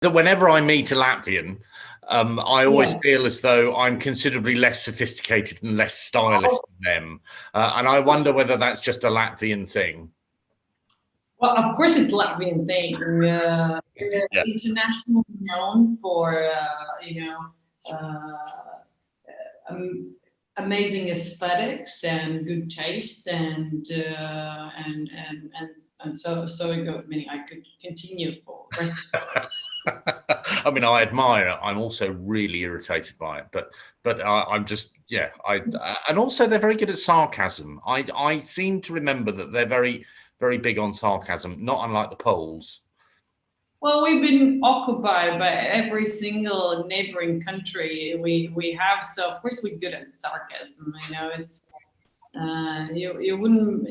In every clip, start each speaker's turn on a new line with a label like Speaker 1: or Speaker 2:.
Speaker 1: that whenever I meet a Latvian, I always feel as though I'm considerably less sophisticated and less stylish than them. And I wonder whether that's just a Latvian thing.
Speaker 2: Well, of course, it's Latvian thing. We're internationally known for, amazing aesthetics and good taste, and so it goes. I mean, I could continue for the rest of
Speaker 1: I mean, I admire it. I'm also really irritated by it, but I'm just and also they're very good at sarcasm. I seem to remember that they're very big on sarcasm, not unlike the Poles.
Speaker 2: Well, we've been occupied by every single neighboring country we have, so of course we're good at sarcasm. It's you wouldn't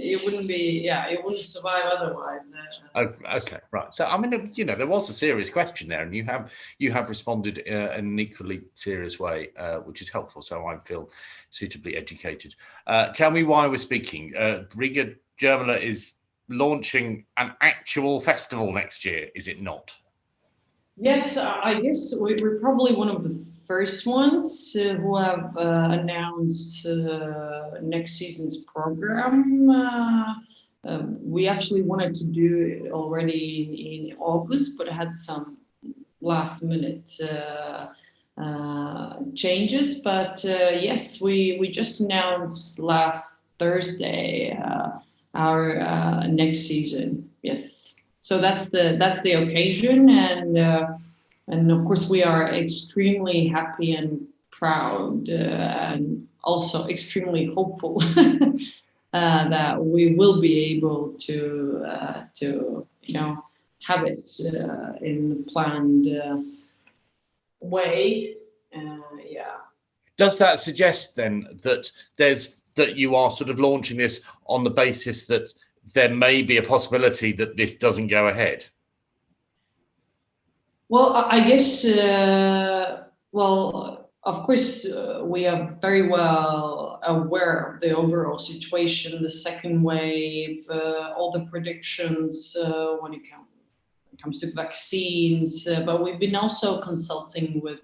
Speaker 2: survive otherwise.
Speaker 1: Okay, right. So I mean, there was a serious question there, and you have responded in an equally serious way, which is helpful. So I feel suitably educated. Tell me why we're speaking. Riga Jurmala is launching an actual festival next year, is it not?
Speaker 2: Yes, I guess we're probably one of the first ones who have announced next season's program. We actually wanted to do it already in August, but had some last minute changes. But yes, we just announced last Thursday our next season. Yes, so that's the occasion, and of course we are extremely happy and proud, and also extremely hopeful that we will be able to have it in the planned way.
Speaker 1: Does that suggest then that you are sort of launching this on the basis that there may be a possibility that this doesn't go ahead?
Speaker 2: Well, I guess, of course, we are very well aware of the overall situation, the second wave, all the predictions when it comes to vaccines, but we've been also consulting with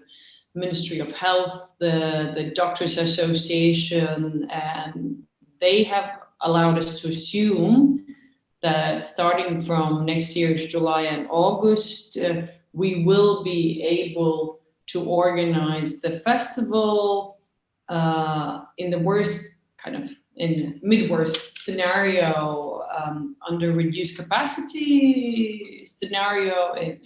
Speaker 2: Ministry of Health, the Doctors Association, and they have allowed us to assume that starting from next year's July and August, we will be able to organize the festival in the mid-worst scenario, under reduced capacity scenario, in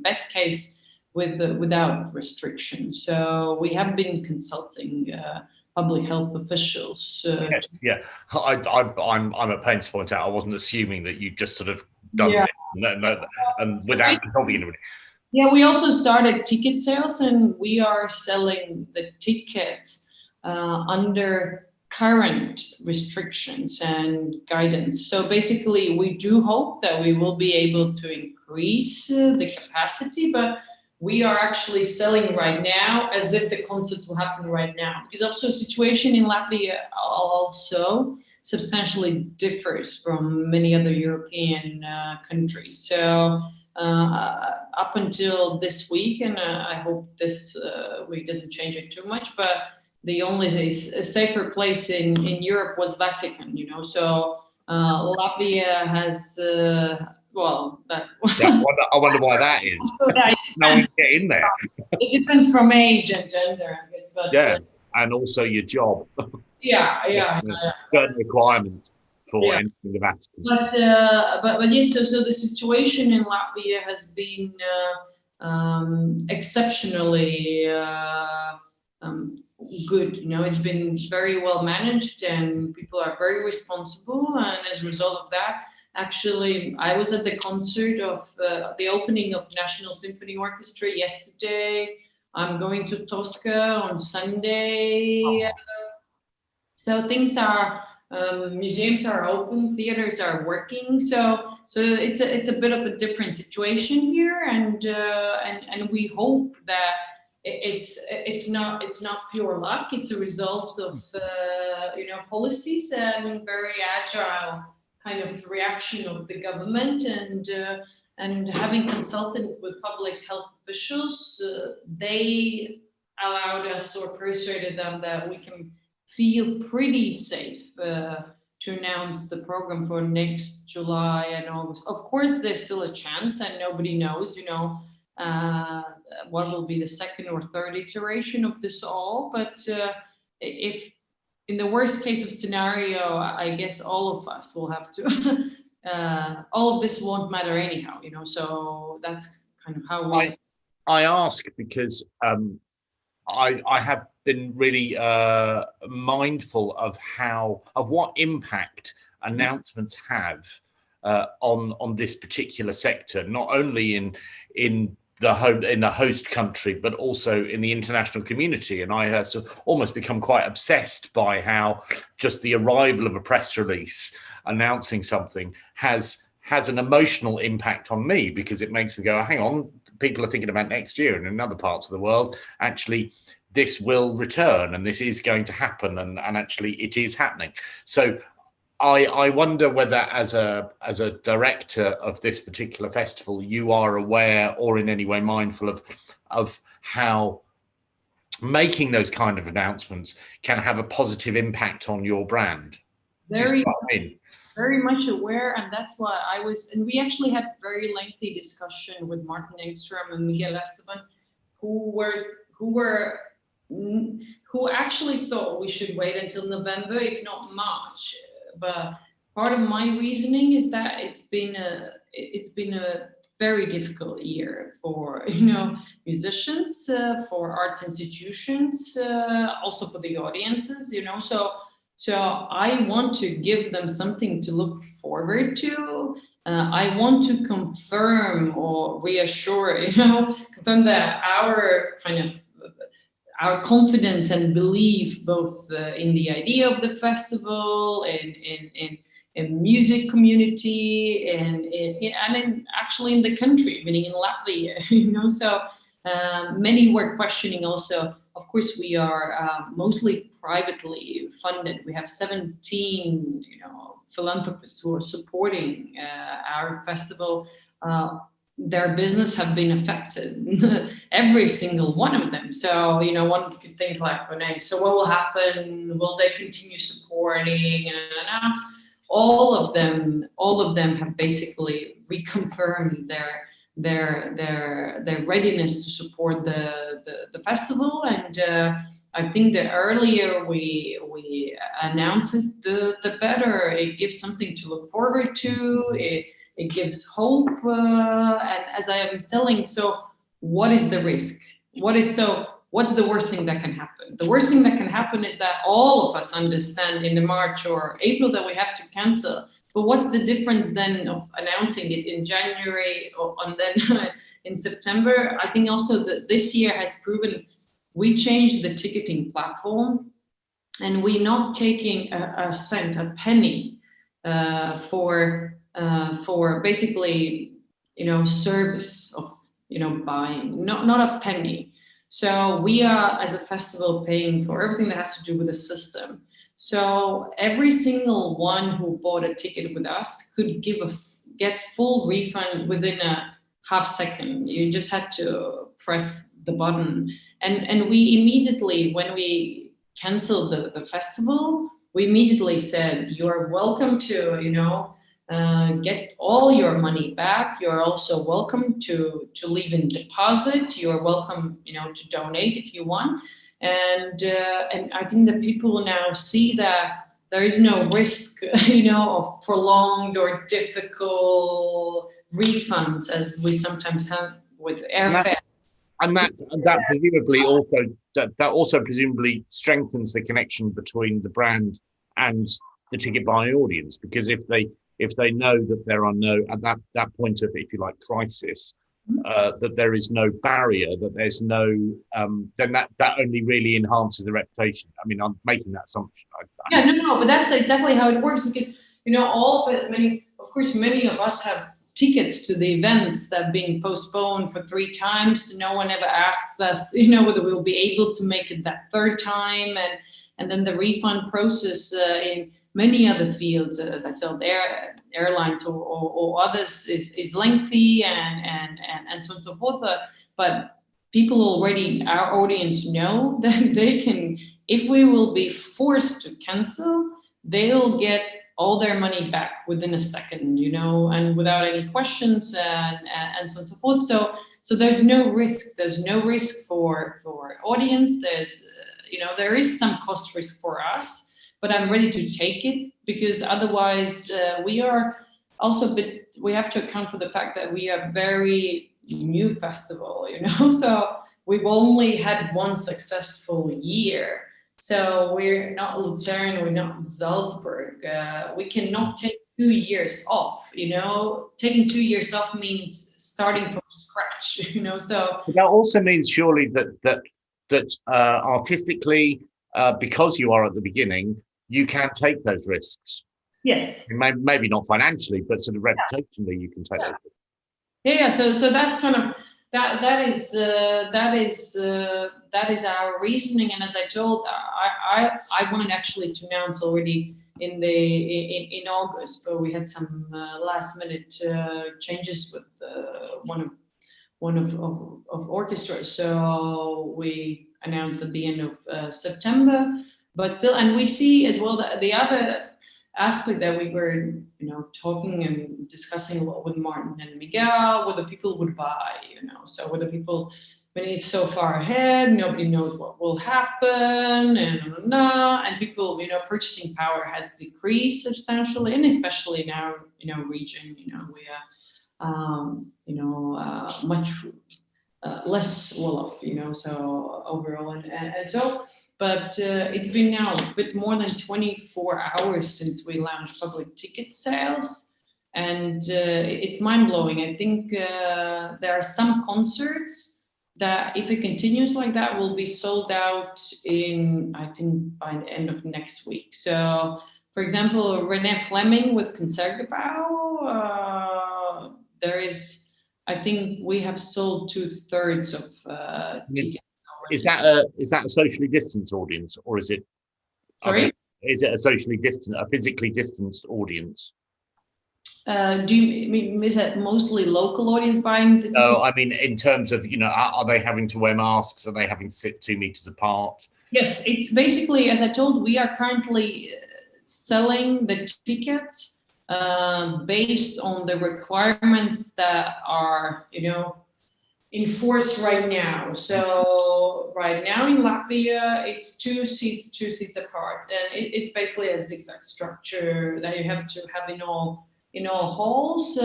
Speaker 2: best case without restrictions. So we have been consulting public health officials.
Speaker 1: I'm at pains to point out I wasn't assuming that you just sort of done it and without consulting anybody.
Speaker 2: Yeah, we also started ticket sales, and we are selling the tickets under current restrictions and guidance. So basically, we do hope that we will be able to increase the capacity, but we are actually selling right now as if the concerts will happen right now. Because also the situation in Latvia also substantially differs from many other European countries. So up until this week, and I hope this week doesn't change it too much, but the only safer place in Europe was Vatican, so Latvia has, I
Speaker 1: wonder why that is. No one can get in there.
Speaker 2: It depends from age and gender, I guess. But,
Speaker 1: and also your job.
Speaker 2: Certain
Speaker 1: requirements for entering the Vatican.
Speaker 2: But yes, so the situation in Latvia has been exceptionally good. It's been very well managed, and people are very responsible. And as a result of that, actually, I was at the concert of the opening of National Symphony Orchestra yesterday. I'm going to Tosca on Sunday. So things are, museums are open, theaters are working. So it's a bit of a different situation here, and we hope that it's not pure luck. It's a result of policies and very agile kind of reaction of the government, and having consulted with public health officials, they allowed us or persuaded them that we can feel pretty safe to announce the program for next July and August. Of course, there's still a chance, and nobody knows, what will be the second or third iteration of this all. But if in the worst case of scenario, I guess all of us will have to. All of this won't matter anyhow, So that's kind of how we.
Speaker 1: I ask because I have been really mindful of what impact announcements have on this particular sector, not only in the host country, but also in the international community. And I have almost become quite obsessed by how just the arrival of a press release announcing something has an emotional impact on me, because it makes me go, hang on, people are thinking about next year, and in other parts of the world, actually, this will return and this is going to happen, and actually it is happening. So I wonder whether as a director of this particular festival, you are aware or in any way mindful of how making those kind of announcements can have a positive impact on your brand.
Speaker 2: Very much aware, and that's why and we actually had very lengthy discussion with Martin Engström and Miguel Esteban, who actually thought we should wait until November, if not March. But part of my reasoning is that it's been a very difficult year for musicians, for arts institutions, also for the audiences. So I want to give them something to look forward to. I want to confirm or reassure, confirm that our confidence and belief, both in the idea of the festival, in music community, and actually in the country, meaning in Latvia. So many were questioning also. Of course, we are mostly privately funded. We have 17, philanthropists who are supporting our festival. Their business have been affected, every single one of them. So, one could think like, okay, so what will happen? Will they continue supporting? All of them have basically reconfirmed their readiness to support the festival. And I think the earlier we announce it, the better. It gives something to look forward to. It gives hope, and as I am telling, so what is the risk? What's the worst thing that can happen? The worst thing that can happen is that all of us understand in the March or April that we have to cancel. But what's the difference then of announcing it in January and then in September? I think also that this year has proven we changed the ticketing platform, and we're not taking a cent, a penny for basically, service of, buying, not a penny. So we are, as a festival, paying for everything that has to do with the system. So every single one who bought a ticket with us could get full refund within a half second. You just had to press the button. And we immediately, when we canceled the festival, we immediately said, you're welcome to, get all your money back. You're also welcome to leave in deposit. You're welcome, to donate if you want. And I think that people now see that there is no risk, of prolonged or difficult refunds, as we sometimes have with airfare.
Speaker 1: And that presumably also presumably strengthens the connection between the brand and the ticket buying audience, because if they know that there are no, at that point of, if you like, crisis, that there is no barrier, that there's no, then that only really enhances the reputation. I mean, I'm making that assumption.
Speaker 2: But that's exactly how it works, because all of it. Many of us have tickets to the events that have been postponed for 3 times. No one ever asks us, whether we'll be able to make it that third time, and then the refund process in many other fields, as I told, airlines or others is lengthy and so on and so forth. But people already, our audience know that they can, if we will be forced to cancel, they'll get all their money back within a second, and without any questions and so on and so forth. So there's no risk. There's no risk for audience. There's, there is some cost risk for us, but I'm ready to take it, because otherwise we are also we have to account for the fact that we are very new festival, so we've only had one successful year. So we're not Lucerne, we're not Salzburg. We cannot take 2 years off, Taking 2 years off means starting from scratch, so.
Speaker 1: That also means surely that artistically, because you are at the beginning, you can take those risks.
Speaker 2: Yes.
Speaker 1: Maybe not financially, but sort of reputationally, you can take those risks.
Speaker 2: Yeah. So that's kind of that is our reasoning. And as I told, I wanted actually to announce already in August, but we had some last minute changes with one of orchestras. So we announced at the end of September. But still, and we see as well that the other aspect that we were, talking and discussing a lot with Martin and Miguel, whether people would buy, so whether people, when it's so far ahead, nobody knows what will happen, and people, purchasing power has decreased substantially, and especially now, region, we are, much less well off, so overall, and so. But it's been now a bit more than 24 hours since we launched public ticket sales, and it's mind-blowing. I think there are some concerts that, if it continues like that, will be sold out I think by the end of next week. So, for example, Renee Fleming with Concertgebouw, I think we have sold 2/3 of tickets.
Speaker 1: Is that a socially distanced audience, or is it?
Speaker 2: Sorry?
Speaker 1: Is it a socially distant, a physically distanced audience?
Speaker 2: Do you mean, is it mostly local audience buying the tickets?
Speaker 1: No, I mean in terms of, are they having to wear masks? Are they having to sit 2 meters apart?
Speaker 2: Yes, it's basically, as I told, we are currently selling the tickets based on the requirements that are, in force right now. So right now in Latvia, it's 2 seats apart, and it's basically a zigzag structure that you have to have in all halls,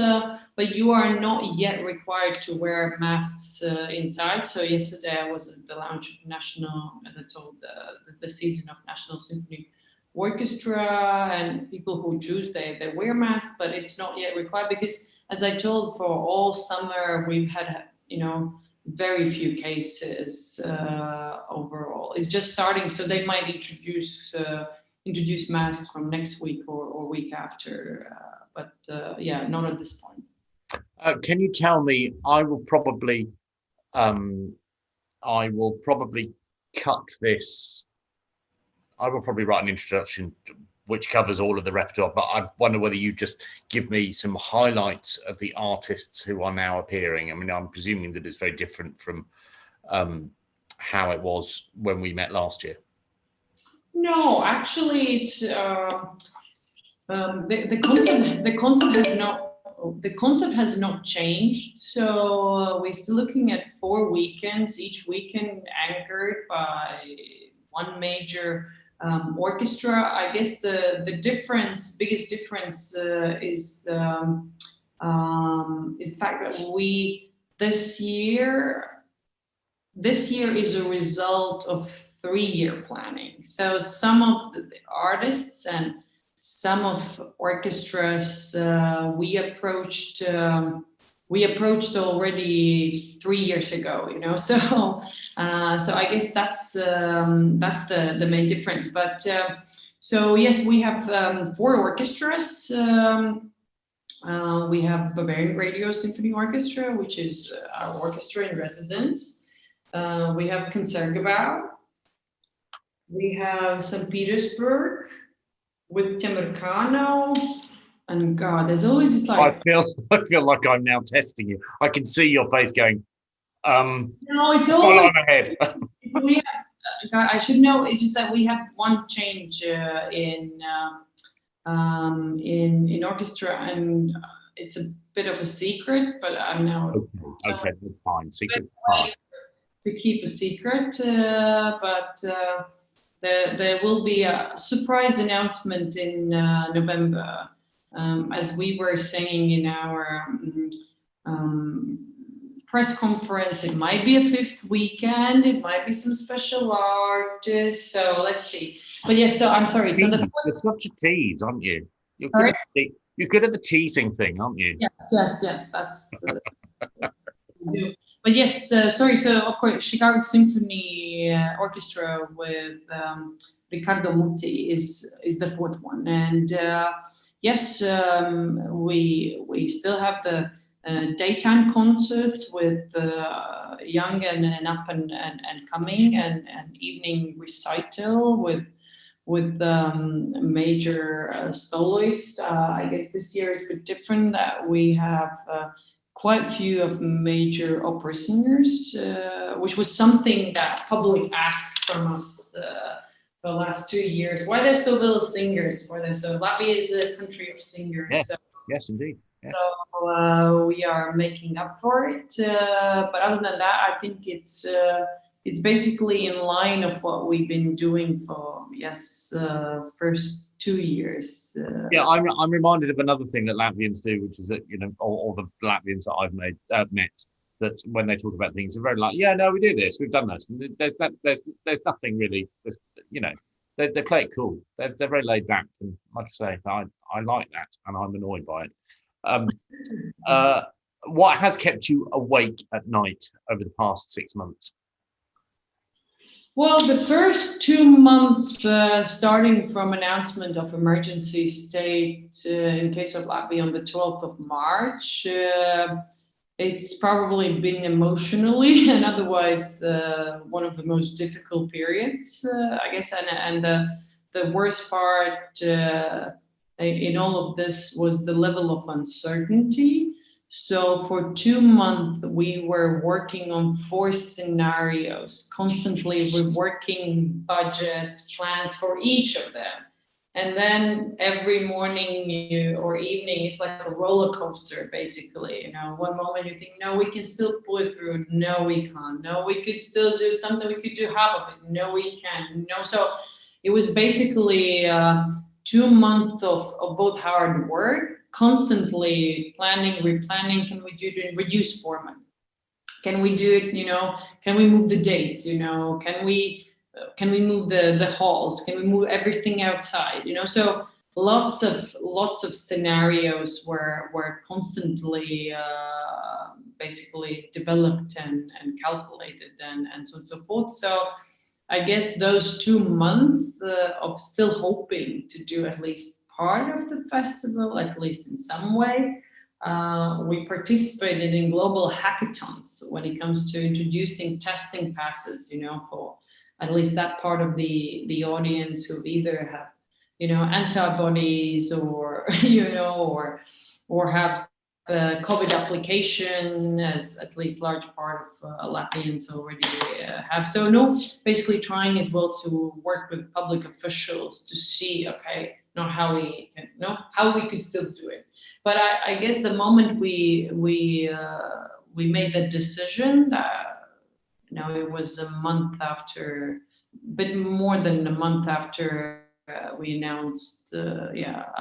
Speaker 2: but you are not yet required to wear masks inside. So yesterday I was at the launch of National, as I told, the season of National Symphony Orchestra, and people who choose, they wear masks, but it's not yet required, because as I told, for all summer we've had very few cases overall. It's just starting, so they might introduce masks from next week or week after, but not at this point.
Speaker 1: Can you tell me? I will probably cut this. I will probably write an introduction which covers all of the repertoire, but I wonder whether you just give me some highlights of the artists who are now appearing. I mean, I'm presuming that it's very different from how it was when we met last year.
Speaker 2: No, actually, it's the concept has not changed. So we're still looking at 4 weekends, each weekend anchored by one major orchestra. I guess the biggest difference is the fact that this year is a result of 3-year planning. So some of the artists and some of orchestras we approached already 3 years ago, so I guess that's the main difference. But so yes, we have 4 orchestras. We have Bavarian Radio Symphony Orchestra, which is our orchestra in residence. We have Concertgebouw. We have St. Petersburg. with Temercano, and God, there's always this like.
Speaker 1: I feel like I'm now testing you. I can see your face going.
Speaker 2: No, it's
Speaker 1: full
Speaker 2: always.
Speaker 1: on ahead.
Speaker 2: We have, God, I should know. It's just that we have one change in orchestra, and it's a bit of a secret. But I'm now
Speaker 1: Okay, that's fine. Secret's fine.
Speaker 2: to keep a secret, but there will be a surprise announcement in November, as we were saying in our press conference. It might be a fifth weekend, it might be some special artists, so let's see. But yes, so I'm sorry. So
Speaker 1: you're such a tease, aren't you? You're good at the teasing thing, aren't you?
Speaker 2: Yes, that's but yes, sorry. So of course, Chicago Symphony Orchestra with Riccardo Muti is the fourth one, and yes, we still have the daytime concerts with young and up and coming, and evening recital with major soloists. I guess this year is a bit different, that we have quite a few of major opera singers, which was something that public asked from us the last 2 years. Why there's so little singers? Latvia is a country of singers.
Speaker 1: Yes, yes, indeed. Yes.
Speaker 2: So we are making up for it. But other than that, I think it's basically in line of what we've been doing for first 2 years.
Speaker 1: Yeah, I'm reminded of another thing that Latvians do, which is that all the Latvians that I've met, that when they talk about things, they're very like, yeah, no, we do this, we've done this. And there's nothing really. They play it cool. They're very laid back, and like I say, I like that, and I'm annoyed by it. What has kept you awake at night over the past 6 months?
Speaker 2: Well, the first 2 months, starting from announcement of emergency state in case of Latvia on the 12th of March, it's probably been emotionally and otherwise one of the most difficult periods, I guess. And the worst part in all of this was the level of uncertainty. So for 2 months, we were working on 4 scenarios, constantly reworking budgets, plans for each of them. And then every morning or evening, it's like a roller coaster, basically. One moment you think, no, we can still pull it through. No, we can't. No, we could still do something. We could do half of it. No, we can't. No, so it was basically 2 months of both hard work, constantly planning, replanning. Can we do it in reduced format? Can we do it, can we move the dates, can we move the halls? Can we move everything outside? So lots of scenarios were constantly basically developed and calculated and so on and so forth. So I guess those 2 months of still hoping to do at least part of the festival, at least in some way. We participated in global hackathons when it comes to introducing testing passes, for at least that part of the audience who either have, antibodies or, or have the COVID application, as at least large part of Latvians already have. So basically trying as well to work with public officials to see, okay, not how we can, how we could still do it. But I guess the moment we made the decision that, it was a month after, a bit more than a month after we announced,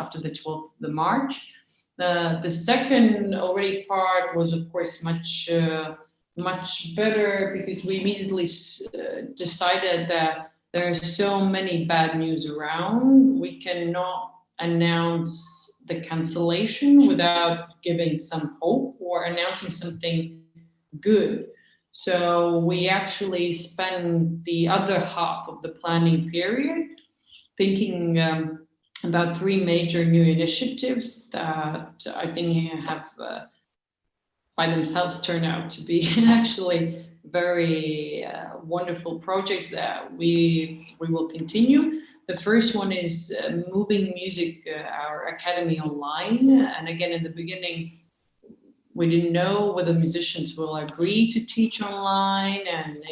Speaker 2: after the 12th of March. The second already part was, of course, much better, because we immediately decided that there are so many bad news around. We cannot announce the cancellation without giving some hope or announcing something good. So we actually spent the other half of the planning period thinking about 3 major new initiatives that I think have by themselves turned out to be actually very wonderful projects that we will continue. The first one is moving music, our academy online. And again, in the beginning, we didn't know whether musicians will agree to teach online and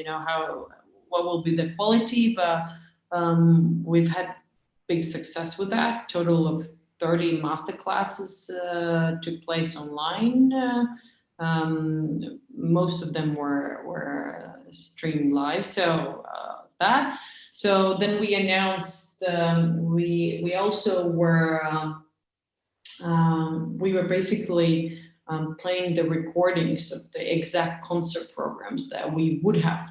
Speaker 2: what will be the quality, but we've had big success with that. Total of 30 master classes took place online. Most of them were streamed live. So So then we announced we also were we were basically playing the recordings of the exact concert programs that we would have,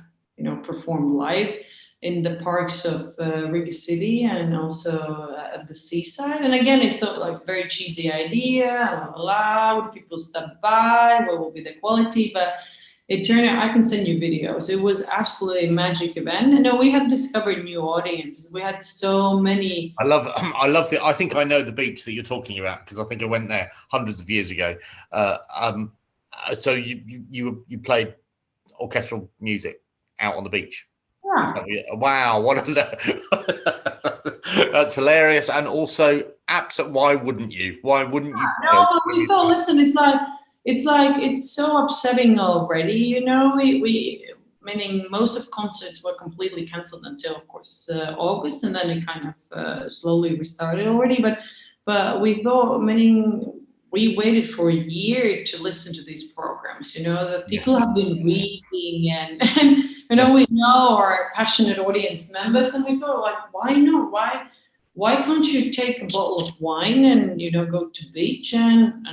Speaker 2: performed live in the parks of Riga City and also at the seaside. And again, it felt like very cheesy idea, loud, people stop by, what will be the quality? But it turned out, I can send you videos. It was absolutely a magic event. And we have discovered new audiences. We had so many.
Speaker 1: I love I think I know the beach that you're talking about because I think I went there hundreds of years ago. So you played orchestral music out on the beach.
Speaker 2: Yeah.
Speaker 1: Wow, that's hilarious. And also, why wouldn't you? Why wouldn't you?
Speaker 2: No, but we thought, listen, it's so upsetting already, we meaning most of concerts were completely canceled until, of course, August, and then it kind of slowly restarted already. But we thought, meaning we waited for a year to listen to these programs. The people have been reading and we know our passionate audience members, and we thought, like, why not? Why can't you take a bottle of wine and go to beach and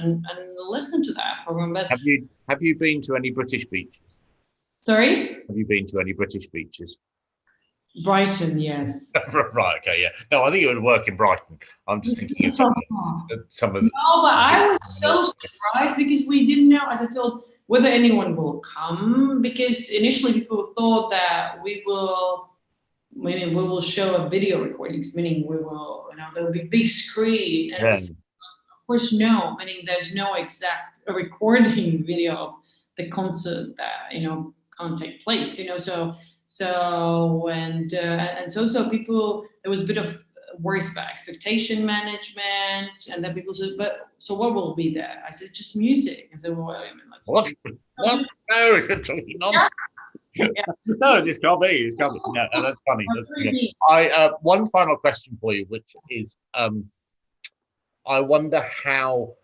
Speaker 2: listen to that program? But
Speaker 1: have you been to any British beaches?
Speaker 2: Sorry?
Speaker 1: Have you been to any British beaches?
Speaker 2: Brighton, yes.
Speaker 1: Right, okay, yeah. No, I think it would work in Brighton. I'm just thinking of some of the.
Speaker 2: No, but I was so surprised because we didn't know, as I told, whether anyone will come, because initially people thought that we will show a video recordings, meaning we will, there'll be big screen. And of course, no, meaning there's no exact recording video of the concert that, can't take place, So people, there was a bit of worries about expectation management, and then people said, "But so what will be there?" I said, "Just music." And they were,
Speaker 1: "What? No, you're talking nonsense." Yeah. No, this can't be. This can't be. No, that's funny. That's funny. One final question for you, which is, I wonder how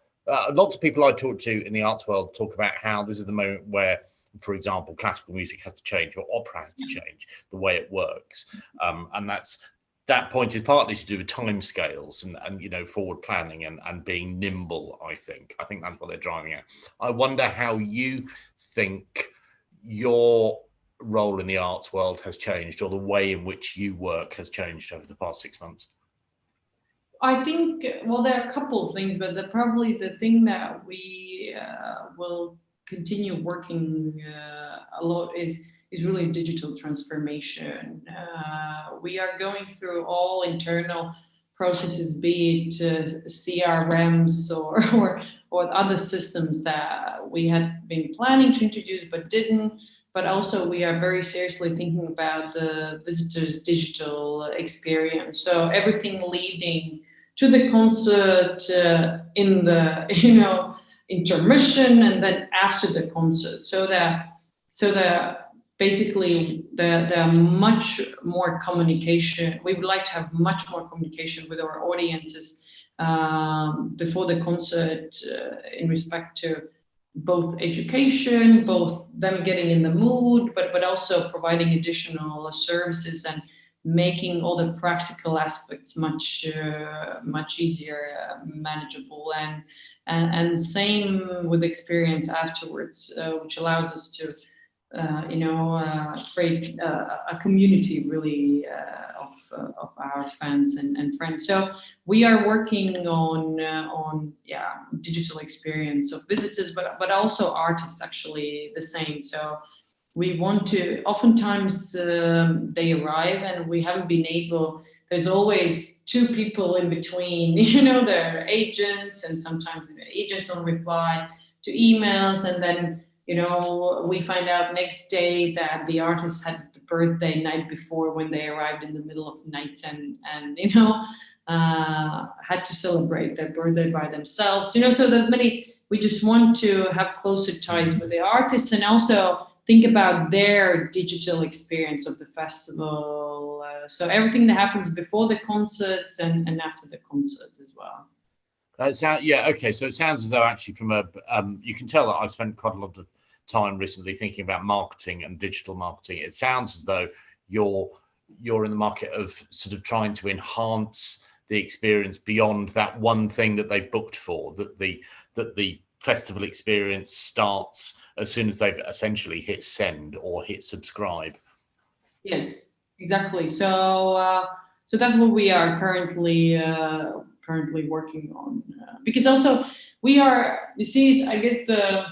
Speaker 1: lots of people I talk to in the arts world talk about how this is the moment where, for example, classical music has to change or opera has to change the way it works. And that point is partly to do with timescales and forward planning and being nimble, I think. I think that's what they're driving at. I wonder how you think your role in the arts world has changed, or the way in which you work has changed over the past 6 months.
Speaker 2: I think, well, there are a couple of things, but probably the thing that we will continue working a lot is really digital transformation. We are going through all internal processes, be it CRMs or other systems that we had been planning to introduce but didn't. But also we are very seriously thinking about the visitor's digital experience. So everything leading to the concert, in the intermission, and then after the concert, so that basically there are much more communication. We would like to have much more communication with our audiences before the concert, in respect to both education, both them getting in the mood, but also providing additional services and making all the practical aspects much easier, manageable, and same with experience afterwards, which allows us to create a community really of our fans and friends. So we are working on digital experience of visitors, but also artists actually the same. So we want to, oftentimes they arrive and we haven't been able, there's always two people in between, their agents, and sometimes the agents don't reply to emails, and then we find out next day that the artist had birthday night before when they arrived in the middle of the night and had to celebrate their birthday by themselves. So we just want to have closer ties with the artists and also think about their digital experience of the festival. So everything that happens before the concert and after the concert as well.
Speaker 1: Okay. So it sounds as though actually from you can tell that I've spent quite a lot of time recently thinking about marketing and digital marketing. It sounds as though you're in the market of sort of trying to enhance the experience beyond that one thing that they've booked for, that the festival experience starts as soon as they've essentially hit send or hit subscribe.
Speaker 2: Yes, exactly. So that's what we are currently working on. Because also I guess the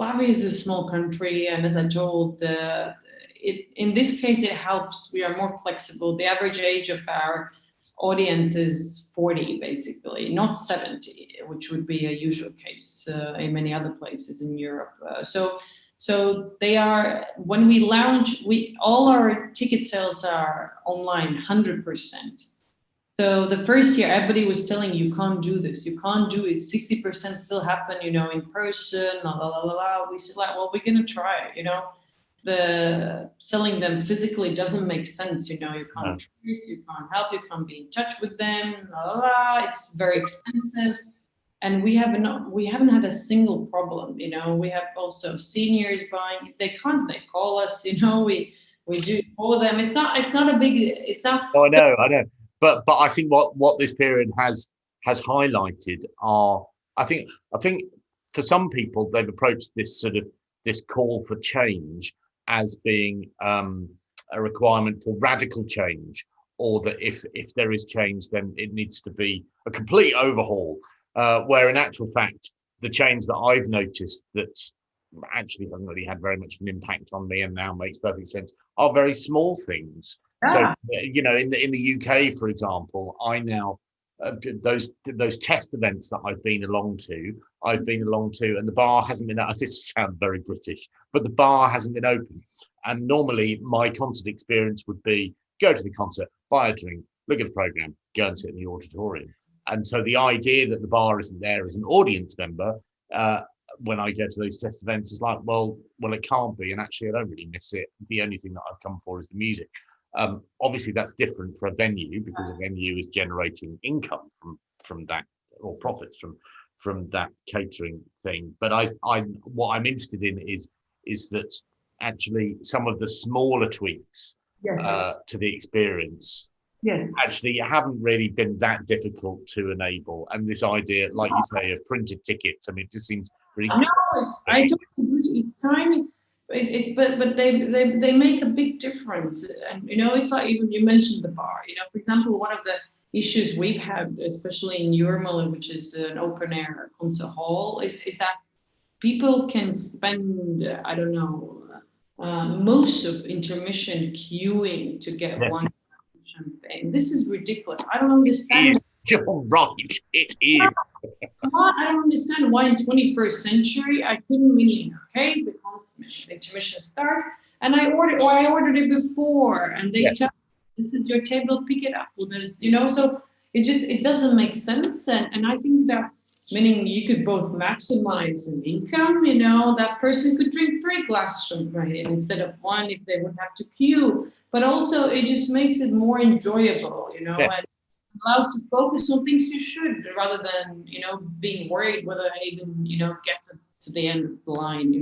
Speaker 2: Latvia is a small country, and as I told, in this case it helps. We are more flexible. The average age of our audience is 40, basically, not 70, which would be a usual case in many other places in Europe. So they are, when we launch, all our ticket sales are online, 100%. So the first year, everybody was telling you can't do this, you can't do it. 60% still happen, in person. We said, well, we're gonna try. The selling them physically doesn't make sense. You can't trace, you can't help, you can't be in touch with them. It's very expensive, and we haven't had a single problem. We have also seniors buying. If they can't, they call us. We do it for them. It's not a big. It's not.
Speaker 1: Oh, I know. But I think what this period has highlighted are, I think for some people they've approached this call for change as being a requirement for radical change, or that if there is change, then it needs to be a complete overhaul. Where in actual fact, the change that I've noticed that's actually hasn't really had very much of an impact on me and now makes perfect sense are very small things.
Speaker 2: Yeah.
Speaker 1: So in the UK, for example, I now those test events that I've been along to, and the bar hasn't been. This sounds very British, but the bar hasn't been open. And normally, my concert experience would be go to the concert, buy a drink, look at the program, go and sit in the auditorium. And so the idea that the bar isn't there as an audience member, when I go to those test events, is like, well, it can't be. And actually, I don't really miss it. The only thing that I've come for is the music. Obviously, that's different for a venue because a venue is generating income from that, or profits from that catering thing. But what I'm interested in is that actually some of the smaller tweaks to the experience actually haven't really been that difficult to enable. And this idea, like you say, of printed tickets, I mean, it just seems really.
Speaker 2: I don't agree. It's tiny. But they make a big difference, and it's like, even you mentioned the bar. For example, one of the issues we've had, especially in Jurmala, which is an open air concert hall, is that people can spend most of intermission queuing to get one champagne. This is ridiculous. I don't understand.
Speaker 1: You're right. It is.
Speaker 2: I don't understand why in 21st century I couldn't mean, okay, the intermission starts, and I ordered it before, and they tell me, this is your table, pick it up. So it doesn't make sense, and I think that, meaning you could both maximize an income, that person could drink 3 glasses of champagne instead of 1 if they would have to queue, but also it just makes it more enjoyable, and allows to focus on things you should, rather than being worried whether I even get to the end of the line.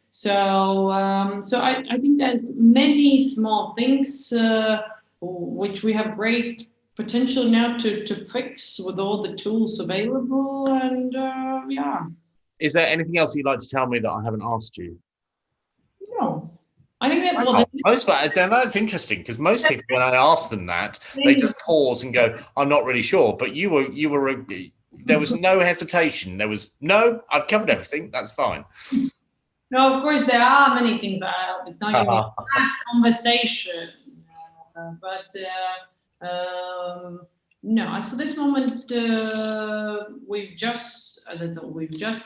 Speaker 2: So I think there's many small things which we have great potential now to fix with all the tools available, and
Speaker 1: Is there anything else you'd like to tell me that I haven't asked you?
Speaker 2: No. I think that
Speaker 1: that's interesting, because most people, when I ask them that, they just pause and go, "I'm not really sure." But you were there was no hesitation. There was no. I've covered everything. That's fine.
Speaker 2: No, of course there are many things, but it's not going to be a conversation. No. As for this moment, we've just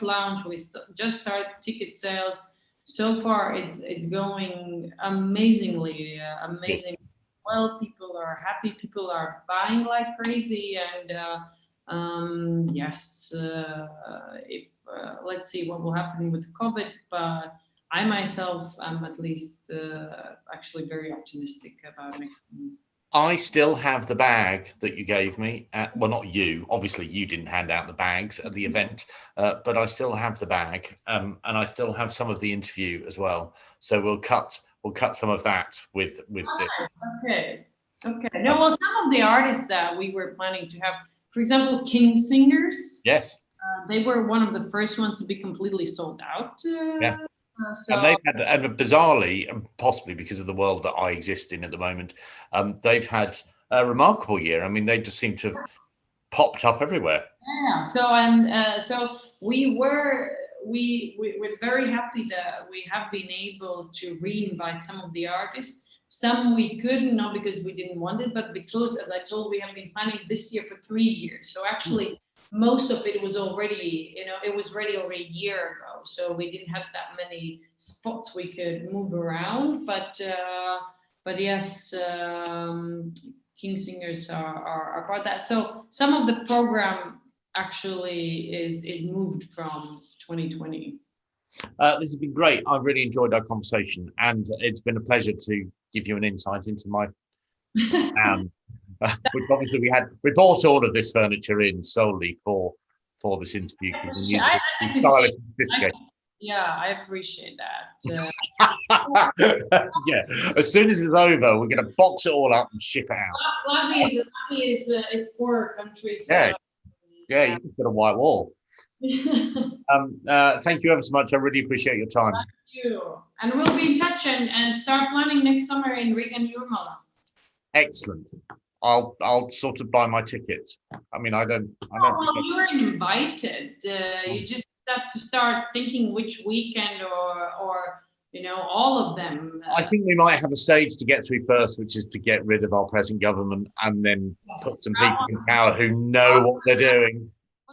Speaker 2: launched. We just started ticket sales. so far it's going amazingly, amazing. Well, people are happy. People are buying like crazy, and yes, if let's see what will happen with COVID, but I myself am at least actually very optimistic about next year.
Speaker 1: I still have the bag that you gave me. Well, not you. Obviously, you didn't hand out the bags at the event, but I still have the bag, and I still have some of the interview as well. So we'll cut some of that with this.
Speaker 2: Okay. No, well, some of the artists that we were planning to have, for example, King Singers.
Speaker 1: Yes.
Speaker 2: They were one of the first ones to be completely sold out.
Speaker 1: Yeah.
Speaker 2: So,
Speaker 1: and they've had, and bizarrely, and possibly because of the world that I exist in at the moment, they've had a remarkable year. I mean, they just seem to have popped up everywhere.
Speaker 2: Yeah. So we're very happy that we have been able to re-invite some of the artists. Some we couldn't, not because we didn't want it, but because, as I told, we have been planning this year for 3 years. So actually, most of it was already, it was ready already a year ago. So we didn't have that many spots we could move around. But yes, King Singers are part of that. So some of the program actually is moved from 2020.
Speaker 1: This has been great. I've really enjoyed our conversation, and it's been a pleasure to give you an insight into my which obviously we bought all of this furniture in solely for this interview.
Speaker 2: I appreciate that.
Speaker 1: Yeah, as soon as it's over, we're going to box it all up and ship it out.
Speaker 2: Latvia is poor country. So
Speaker 1: yeah, you just got a white wall. Thank you ever so much. I really appreciate your time.
Speaker 2: Thank you. And we'll be in touch and start planning next summer in Riga Jurmala.
Speaker 1: Excellent. I'll sort of buy my tickets. I mean, I don't.
Speaker 2: Well, you're invited. You just have to start thinking which weekend or all of them.
Speaker 1: I think we might have a stage to get through first, which is to get rid of our present government and then put some people in power who know what they're doing.